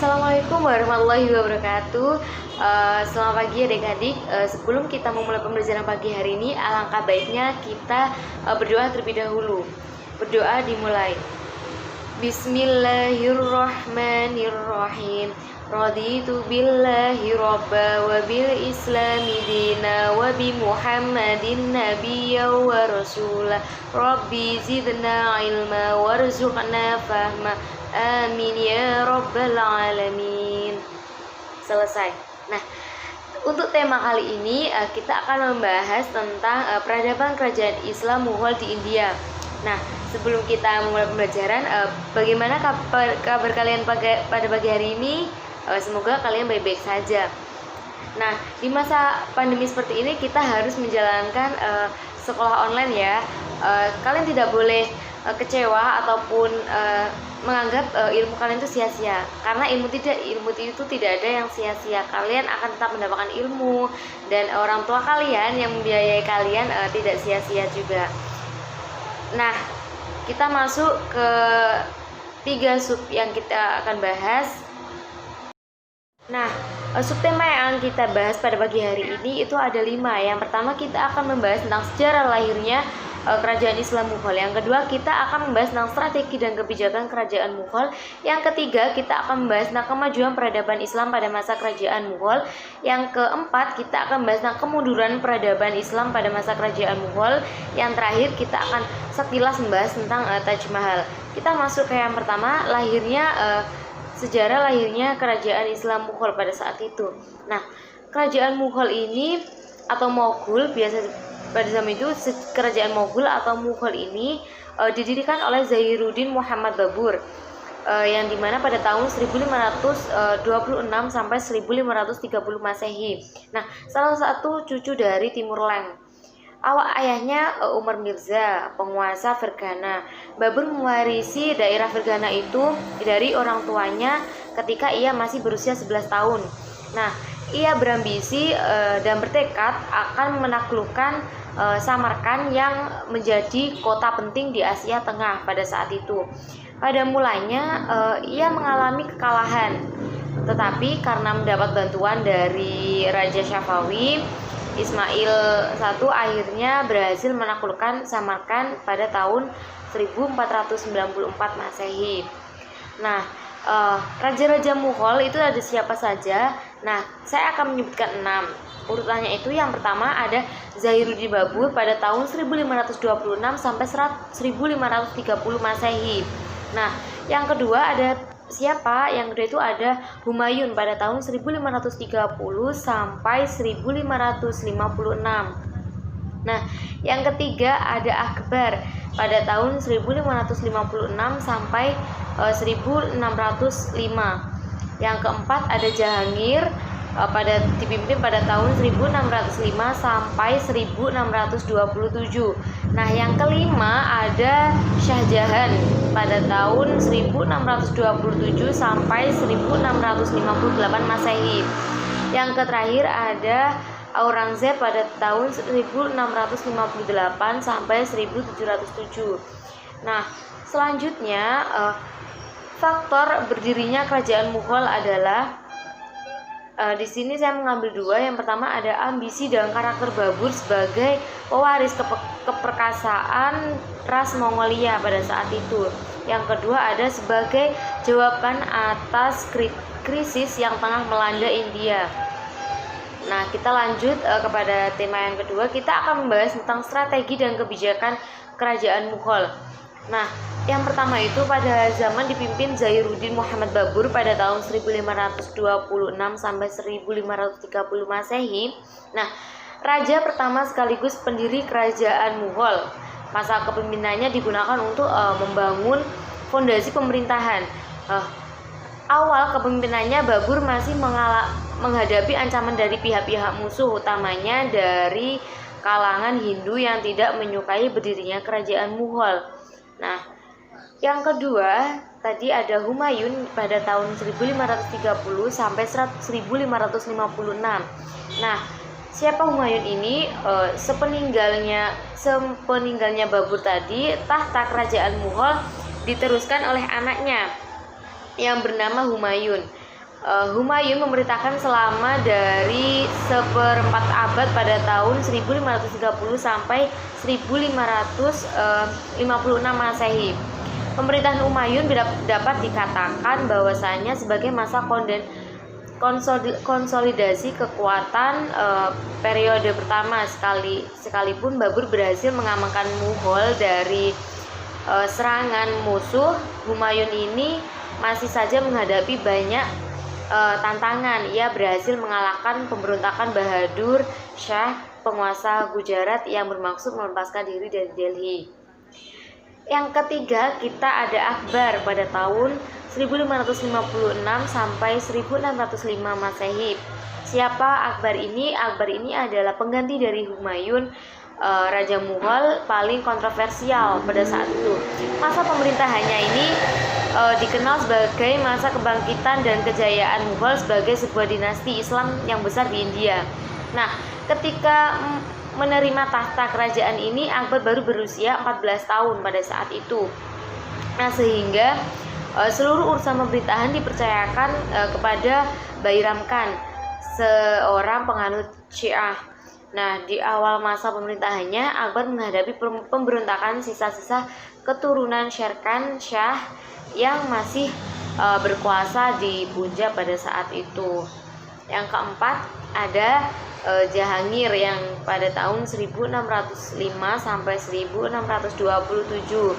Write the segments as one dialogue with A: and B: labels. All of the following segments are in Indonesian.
A: Assalamualaikum warahmatullahi wabarakatuh. Selamat pagi adik-adik. Sebelum kita memulai pembelajaran pagi hari ini, alangkah baiknya kita berdoa terlebih dahulu. Berdoa dimulai. Bismillahirrahmanirrahim. Raditu billahi robba wa bil islami dina wa bi muhammadin nabiyya wa rasulah. Rabbi zidna ilma warzuqna fahma. Amin ya rabbal alamin. Selesai. Nah, untuk tema kali ini kita akan membahas tentang peradaban kerajaan Islam Mughal di India. Nah, sebelum kita memulai pembelajaran, bagaimana kabar kalian pada pagi hari ini? Semoga kalian baik-baik saja. Nah, di masa pandemi seperti ini kita harus menjalankan sekolah online ya. Kalian tidak boleh kecewa ataupun menganggap ilmu kalian itu sia-sia, karena ilmu itu tidak ada yang sia-sia. Kalian akan tetap mendapatkan ilmu, dan orang tua kalian yang membiayai kalian tidak sia-sia juga. Nah, kita masuk ke 3 sub yang kita akan bahas. Nah, subtema yang kita bahas pada pagi hari ini itu ada 5. Yang pertama, kita akan membahas tentang sejarah lahirnya kerajaan Islam Mughal. Yang kedua, kita akan membahas tentang strategi dan kebijakan kerajaan Mughal. Yang ketiga, kita akan membahas tentang kemajuan peradaban Islam pada masa kerajaan Mughal. Yang keempat, kita akan membahas tentang kemunduran peradaban Islam pada masa kerajaan Mughal. Yang terakhir, kita akan sekilas membahas tentang Taj Mahal. Kita masuk ke yang pertama, sejarah lahirnya kerajaan Islam Mughal pada saat itu. Nah, kerajaan Mughal ini atau Moghul, biasa pada zaman itu kerajaan Moghul atau Mughal ini didirikan oleh Zainuddin Muhammad Babur, yang dimana pada tahun 1526 sampai 1530 Masehi. Nah, salah satu cucu dari Timur Leng. Ayahnya Umar Mirza, penguasa Fergana. Babur mewarisi daerah Fergana itu dari orang tuanya ketika ia masih berusia 11 tahun. Nah, ia berambisi dan bertekad akan menaklukkan Samarkand yang menjadi kota penting di Asia Tengah pada saat itu. Pada mulanya ia mengalami kekalahan, tetapi karena mendapat bantuan dari Raja Safawi, Ismail I akhirnya berhasil menaklukkan Samarkand pada tahun 1494 Masehi. Nah, raja-raja Mughal itu ada siapa saja? Nah, saya akan menyebutkan 6. Urutannya itu, yang pertama ada Zainuddin Babur pada tahun 1526 sampai 1530 Masehi. Nah, yang kedua ada siapa? Yang kedua itu ada Humayun pada tahun 1530 sampai 1556. Nah, yang ketiga ada Akbar pada tahun 1556 sampai 1605. Yang keempat ada Jahangir dipimpin pada tahun 1605 sampai 1627. Nah, yang kelima ada Shahjahan pada tahun 1627 sampai 1658 Masehi. Yang terakhir ada Aurangzeb pada tahun 1658 sampai 1707. Nah, selanjutnya faktor berdirinya kerajaan Mughal adalah di sini saya mengambil 2. Yang pertama ada ambisi dan karakter Babur sebagai pewaris keperkasaan ras Mongolia pada saat itu. Yang kedua ada sebagai jawaban atas krisis yang tengah melanda India. Nah, kita lanjut kepada tema yang kedua. Kita akan membahas tentang strategi dan kebijakan kerajaan Mughal. Nah, yang pertama itu pada zaman dipimpin Zainuddin Muhammad Babur pada tahun 1526 sampai 1530 Masehi. Nah, raja pertama sekaligus pendiri kerajaan Mughal. Masa kepemimpinannya digunakan untuk membangun fondasi pemerintahan. Awal kepemimpinannya Babur masih menghadapi ancaman dari pihak-pihak musuh, utamanya dari kalangan Hindu yang tidak menyukai berdirinya kerajaan Mughal. Nah, yang kedua tadi ada Humayun pada tahun 1530 sampai 1556. Nah, siapa Humayun ini? Sepeninggalnya Babur tadi, tahta kerajaan Mughal diteruskan oleh anaknya yang bernama Humayun. Humayun memerintahkan selama dari seperempat abad pada tahun 1530 sampai 1556 Masehi. Pemerintahan Umayyun dapat dikatakan bahwasanya sebagai masa konsolidasi kekuatan periode pertama, sekalipun Babur berhasil mengamankan Mughal dari serangan musuh. Humayun ini masih saja menghadapi banyak tantangan. Ia berhasil mengalahkan pemberontakan Bahadur Shah, penguasa Gujarat yang bermaksud melepaskan diri dari Delhi. Yang ketiga, kita ada Akbar pada tahun 1556 sampai 1605 Masehi. Siapa Akbar ini? Akbar ini adalah pengganti dari Humayun, Raja Mughal paling kontroversial pada saat itu. Masa pemerintahannya ini dikenal sebagai masa kebangkitan dan kejayaan Mughal sebagai sebuah dinasti Islam yang besar di India. Nah, ketika menerima tahta kerajaan ini, Akbar baru berusia 14 tahun pada saat itu. Nah, sehingga seluruh urusan pemerintahan dipercayakan kepada Bairam Khan, seorang penganut Syiah. Nah, di awal masa pemerintahannya, Akbar menghadapi pemberontakan sisa-sisa keturunan Sher Khan Shah yang masih berkuasa di Punjab pada saat itu. Yang keempat ada Jahangir yang pada tahun 1605 sampai 1627.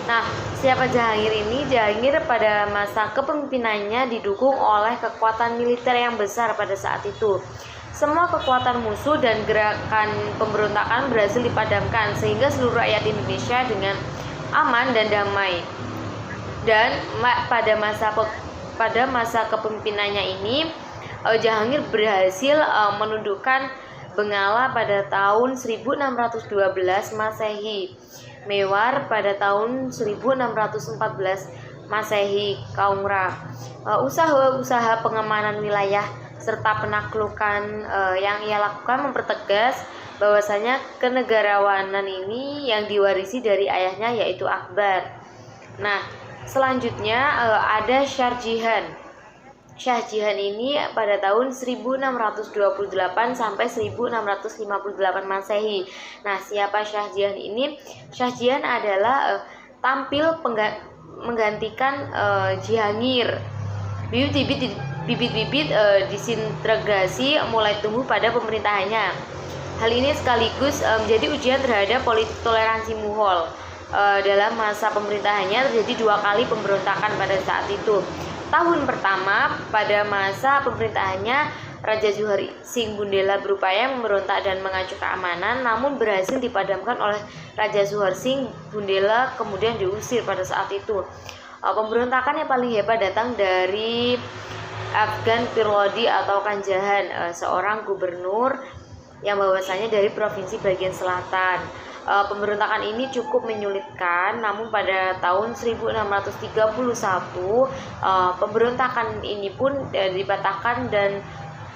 A: Nah, siapa Jahangir ini? Jahangir pada masa kepemimpinannya didukung oleh kekuatan militer yang besar pada saat itu. Semua kekuatan musuh dan gerakan pemberontakan berhasil dipadamkan sehingga seluruh rakyat Indonesia dengan aman dan damai. Dan pada masa kepemimpinannya ini, Jahangir berhasil menundukkan Bengala pada tahun 1612 Masehi, Mewar pada tahun 1614 Masehi, Kaungra. Usaha-usaha pengamanan wilayah serta penaklukan yang ia lakukan mempertegas bahwasanya kenegarawanan ini yang diwarisi dari ayahnya, yaitu Akbar. Nah, selanjutnya ada Shah Jahan. Shah Jahan ini pada tahun 1628 sampai 1658 Masehi. Nah, siapa Shah Jahan ini? Shah Jahan adalah tampil menggantikan Jahangir. Bibit-bibit disintegrasi mulai tumbuh pada pemerintahannya. Hal ini sekaligus menjadi ujian terhadap politik toleransi Mughal. Dalam masa pemerintahannya terjadi 2 kali pemberontakan pada saat itu. Tahun pertama, pada masa pemerintahannya, Raja Zuhar Singh Bundela berupaya memberontak dan mengancam keamanan, namun berhasil dipadamkan oleh Raja Zuhar Singh Bundela, kemudian diusir pada saat itu. Pemberontakan yang paling hebat datang dari Afghan Pir Lodi atau Khan Jahan, seorang gubernur yang bahwasanya dari provinsi bagian selatan. Pemberontakan ini cukup menyulitkan, namun pada tahun 1631 pemberontakan ini pun dipatahkan dan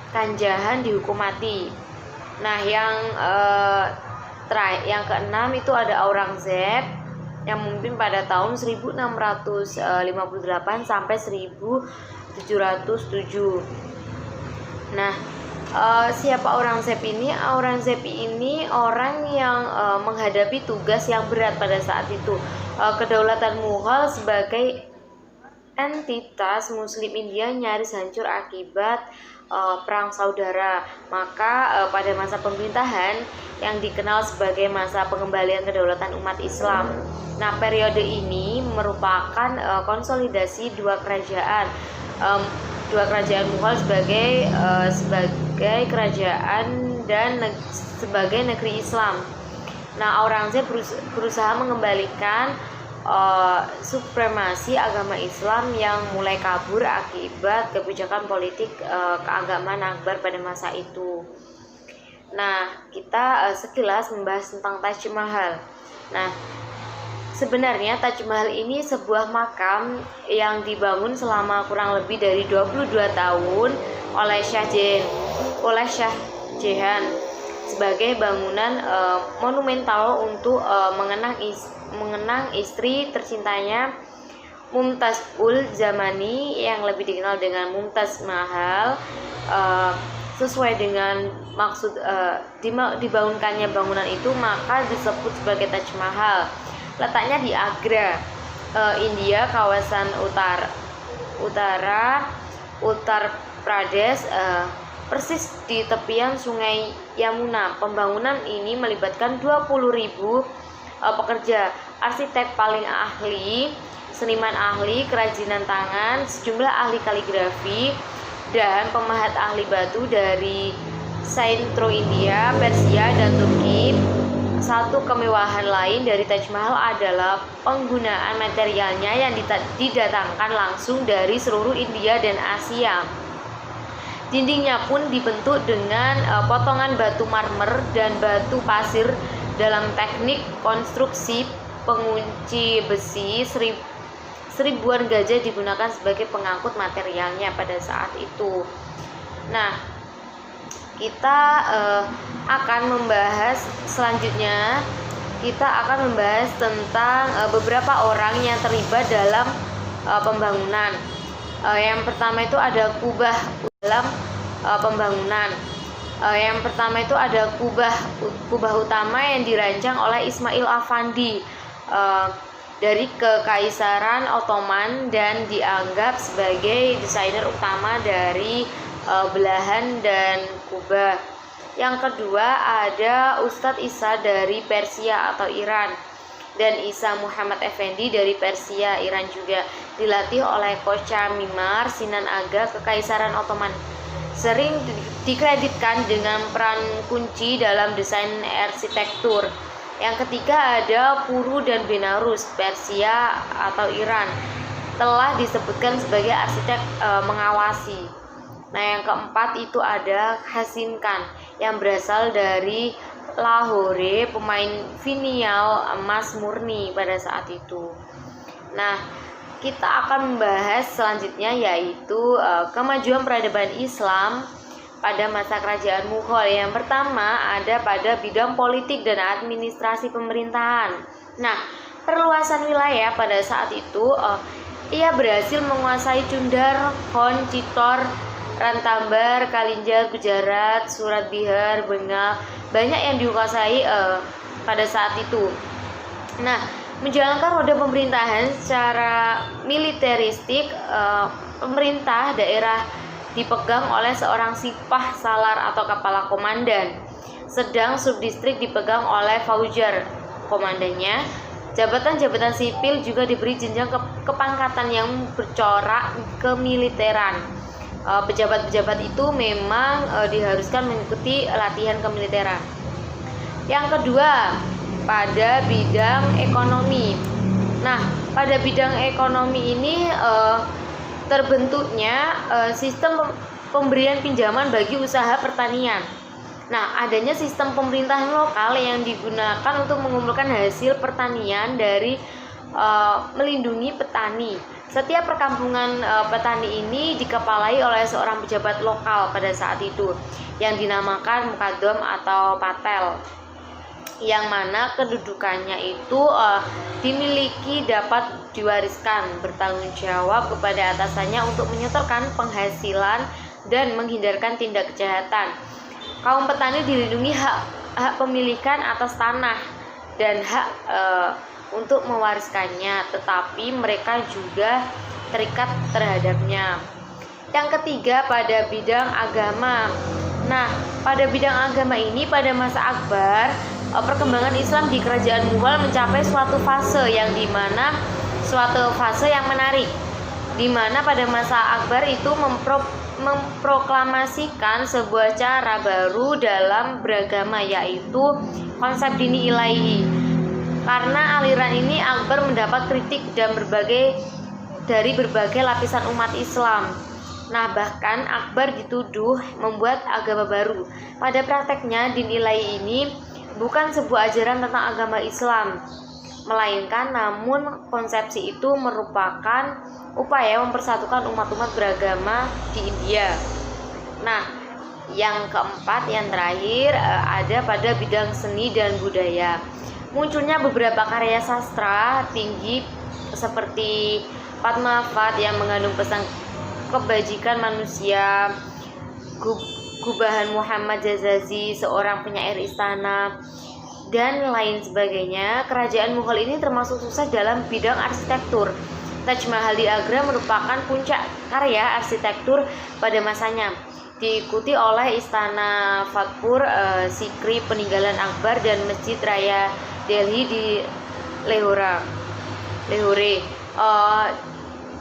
A: Khan Jahan dihukum mati. Nah, yang keenam itu ada Aurangzeb yang memimpin pada tahun 1658 sampai 1707. Nah, siapa Aurangzeb ini? Aurangzeb ini orang yang menghadapi tugas yang berat pada saat itu. Kedaulatan Mughal sebagai entitas Muslim India nyaris hancur akibat perang saudara. Maka pada masa pemerintahan yang dikenal sebagai masa pengembalian kedaulatan umat Islam. Nah, periode ini merupakan konsolidasi dua kerajaan Mughal sebagai kerajaan dan sebagai negeri Islam. Nah, Aurangzeb berusaha mengembalikan supremasi agama Islam yang mulai kabur akibat kebijakan politik keagamaan Akbar pada masa itu. Nah, kita sekilas membahas tentang Taj Mahal. Nah, sebenarnya Taj Mahal ini sebuah makam yang dibangun selama kurang lebih dari 22 tahun oleh Shah Jahan sebagai bangunan monumental untuk mengenang istri tercintanya Mumtaz-ul Zamani yang lebih dikenal dengan Mumtaz Mahal, sesuai dengan maksud dibangunkannya bangunan itu maka disebut sebagai Taj Mahal. Letaknya di Agra, India, kawasan utara Uttar Pradesh, persis di tepian Sungai Yamuna. Pembangunan ini melibatkan 20.000 pekerja, arsitek paling ahli, seniman ahli kerajinan tangan, sejumlah ahli kaligrafi, dan pemahat ahli batu dari Sentro India, Persia, dan Turki. Satu kemewahan lain dari Taj Mahal adalah penggunaan materialnya yang didatangkan langsung dari seluruh India dan Asia. Dindingnya pun dibentuk dengan potongan batu marmer dan batu pasir dalam teknik konstruksi pengunci besi. Seribuan gajah digunakan sebagai pengangkut materialnya pada saat itu. Nah, kita akan membahas selanjutnya. Kita akan membahas tentang beberapa orang yang terlibat dalam pembangunan. Yang pertama itu ada kubah dalam pembangunan. Yang pertama itu ada kubah utama yang dirancang oleh Ismail Afandi dari Kekaisaran Ottoman dan dianggap sebagai desainer utama dari belahan dan kubah. Yang kedua ada Ustadz Isa dari Persia atau Iran, dan Isa Muhammad Effendi dari Persia, Iran juga, dilatih oleh Kocha Mimar Sinan Aga Kekaisaran Ottoman. Sering dikreditkan dengan peran kunci dalam desain arsitektur. Yang ketiga ada Puru dan Benarus, Persia atau Iran, telah disebutkan sebagai arsitek mengawasi. Nah, yang keempat itu ada Hasim Khan yang berasal dari Lahore, pemain vinial emas murni pada saat itu. Nah, kita akan membahas selanjutnya yaitu kemajuan peradaban Islam pada masa kerajaan Mughal. Yang pertama ada pada bidang politik dan administrasi pemerintahan. Nah, perluasan wilayah pada saat itu ia berhasil menguasai Cundar, Hon, Citor, Rantambar, Kalinjar, Gujarat, Surat Bihar, Bengal, banyak yang dikuasai pada saat itu. Nah, menjalankan roda pemerintahan secara militeristik, pemerintah daerah dipegang oleh seorang sipah salar atau kepala komandan, sedang subdistrik dipegang oleh faujar, komandannya. Jabatan-jabatan sipil juga diberi jenjang kepangkatan yang bercorak kemiliteran. Pejabat-pejabat itu memang diharuskan mengikuti latihan kemiliteran. Yang kedua, pada bidang ekonomi. Nah, pada bidang ekonomi ini terbentuknya sistem pemberian pinjaman bagi usaha pertanian. Nah, adanya sistem pemerintahan lokal yang digunakan untuk mengumpulkan hasil pertanian dari melindungi petani. Setiap perkampungan petani ini dikepalai oleh seorang pejabat lokal pada saat itu yang dinamakan mukadam atau patel, yang mana kedudukannya itu dimiliki dapat diwariskan, bertanggung jawab kepada atasannya untuk menyetorkan penghasilan dan menghindarkan tindak kejahatan. Kaum petani dilindungi hak pemilikan atas tanah dan hak untuk mewariskannya, tetapi mereka juga terikat terhadapnya. Yang ketiga pada bidang agama. Nah, pada bidang agama ini pada masa Akbar, perkembangan Islam di kerajaan Mughal mencapai suatu fase yang menarik, di mana pada masa Akbar itu memproklamasikan sebuah cara baru dalam beragama, yaitu konsep dini ilahi. Karena aliran ini Akbar mendapat kritik dari berbagai lapisan umat Islam. Nah, bahkan Akbar dituduh membuat agama baru. Pada prakteknya, din ilahi ini bukan sebuah ajaran tentang agama Islam, melainkan namun konsepsi itu merupakan upaya mempersatukan umat-umat beragama di India. Nah, yang keempat, yang terakhir ada pada bidang seni dan budaya. Munculnya beberapa karya sastra tinggi seperti Fatmawat yang mengandung pesan kebajikan manusia, gubahan Muhammad Jazazi, seorang penyair istana, dan lain sebagainya. Kerajaan Mughal ini termasuk sukses dalam bidang arsitektur. Taj Mahal di Agra merupakan puncak karya arsitektur pada masanya, diikuti oleh Istana Fatpur Sikri peninggalan Akbar dan Masjid Raya Delhi di Lahore.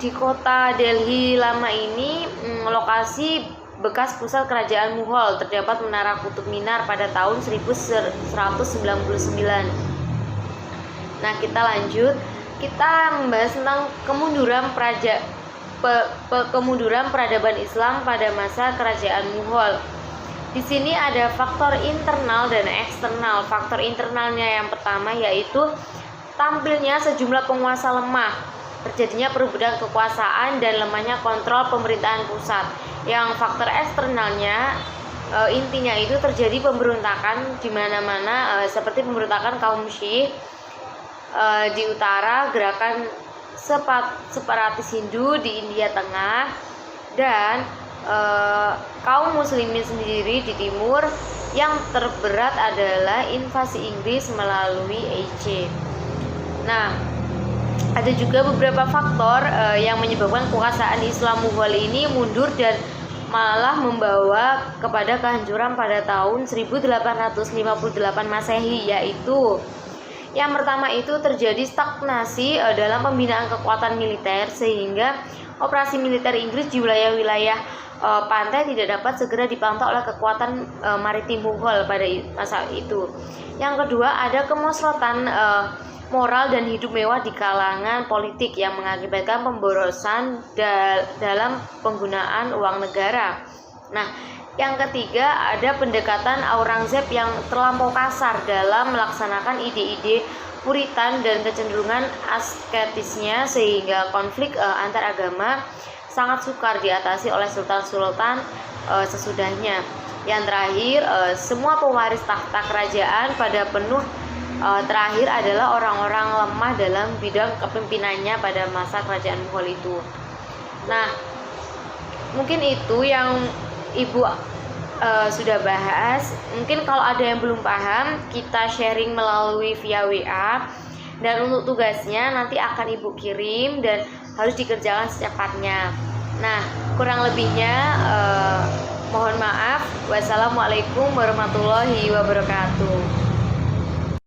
A: Di kota Delhi lama ini, lokasi bekas pusat kerajaan Mughal, terdapat Menara Kutub Minar pada tahun 1199. Nah, kita lanjut. Kita membahas tentang kemunduran peradaban Islam pada masa kerajaan Mughal. Di sini ada faktor internal dan eksternal. Faktor internalnya yang pertama yaitu tampilnya sejumlah penguasa lemah, terjadinya perebutan kekuasaan dan lemahnya kontrol pemerintahan pusat. Yang faktor eksternalnya intinya itu terjadi pemberontakan di mana-mana, seperti pemberontakan kaum Syiah di utara, gerakan separatis Hindu di India Tengah, dan kaum muslimin sendiri di timur. Yang terberat adalah invasi Inggris melalui Aceh. Nah, ada juga beberapa faktor yang menyebabkan kekuasaan Islam Mughal ini mundur dan malah membawa kepada kehancuran pada tahun 1858 Masehi, yaitu yang pertama itu terjadi stagnasi dalam pembinaan kekuatan militer, sehingga operasi militer Inggris di wilayah-wilayah pantai tidak dapat segera dipantau oleh kekuatan maritim Mughal pada masa itu. Yang kedua, ada kemosrotan moral dan hidup mewah di kalangan politik yang mengakibatkan pemborosan dalam penggunaan uang negara. Nah, yang ketiga, ada pendekatan Aurangzeb yang terlampau kasar dalam melaksanakan ide-ide Puritan dan kecenderungan asketisnya, sehingga konflik antar agama sangat sukar diatasi oleh sultan-sultan sesudahnya. Yang terakhir, semua pewaris tahta kerajaan pada penuh terakhir adalah orang-orang lemah dalam bidang kepemimpinannya pada masa kerajaan Mughal itu. Nah, mungkin itu yang Ibu sudah bahas. Mungkin kalau ada yang belum paham, kita sharing melalui via WA. Dan untuk tugasnya nanti akan Ibu kirim dan harus dikerjakan secepatnya. Nah, kurang lebihnya mohon maaf. Wassalamualaikum warahmatullahi wabarakatuh.